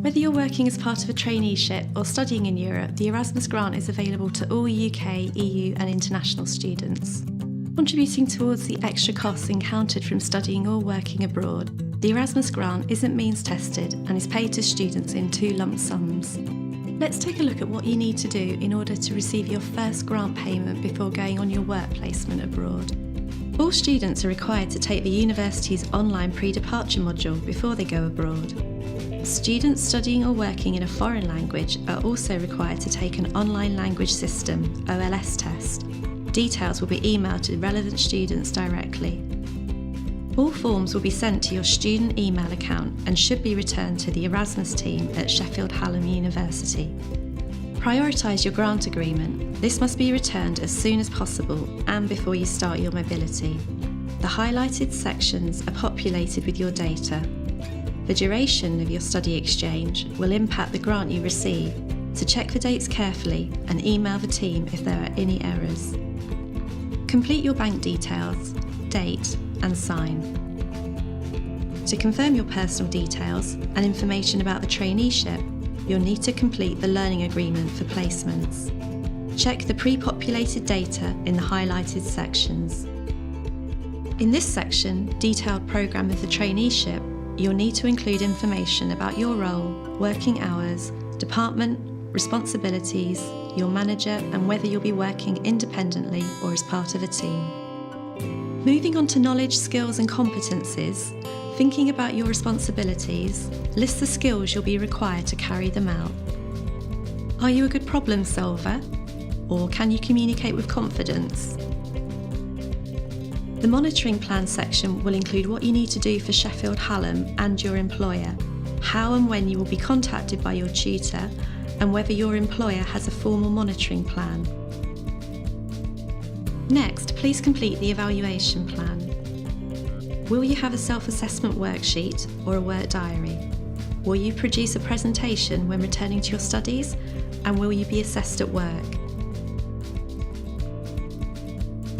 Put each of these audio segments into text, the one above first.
Whether you're working as part of a traineeship or studying in Europe, the Erasmus Grant is available to all UK, EU and international students. Contributing towards the extra costs encountered from studying or working abroad, the Erasmus Grant isn't means tested and is paid to students in 2 lump sums. Let's take a look at what you need to do in order to receive your first grant payment before going on your work placement abroad. All students are required to take the university's online pre-departure module before they go abroad. Students studying or working in a foreign language are also required to take an online language system (OLS) test. Details will be emailed to relevant students directly. All forms will be sent to your student email account and should be returned to the Erasmus team at Sheffield Hallam University. Prioritise your grant agreement. This must be returned as soon as possible and before you start your mobility. The highlighted sections are populated with your data. The duration of your study exchange will impact the grant you receive, so check the dates carefully and email the team if there are any errors. Complete your bank details, date and sign. To confirm your personal details and information about the traineeship, you'll need to complete the learning agreement for placements. Check the pre-populated data in the highlighted sections. In this section, detailed programme of the traineeship, you'll need to include information about your role, working hours, department, responsibilities, your manager and whether you'll be working independently or as part of a team. Moving on to knowledge, skills and competencies, thinking about your responsibilities, list the skills you'll be required to carry them out. Are you a good problem solver? Or can you communicate with confidence? The monitoring plan section will include what you need to do for Sheffield Hallam and your employer, how and when you will be contacted by your tutor, and whether your employer has a formal monitoring plan. Next, please complete the evaluation plan. Will you have a self-assessment worksheet or a work diary? Will you produce a presentation when returning to your studies? And will you be assessed at work?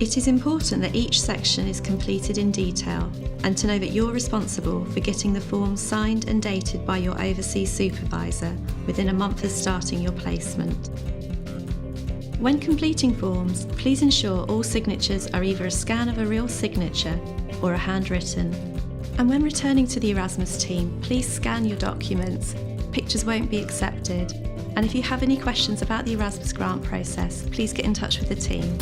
It is important that each section is completed in detail and to know that you're responsible for getting the forms signed and dated by your overseas supervisor within a month of starting your placement. When completing forms, please ensure all signatures are either a scan of a real signature or a handwritten. And when returning to the Erasmus team, please scan your documents. Pictures won't be accepted. And if you have any questions about the Erasmus Grant process, please get in touch with the team.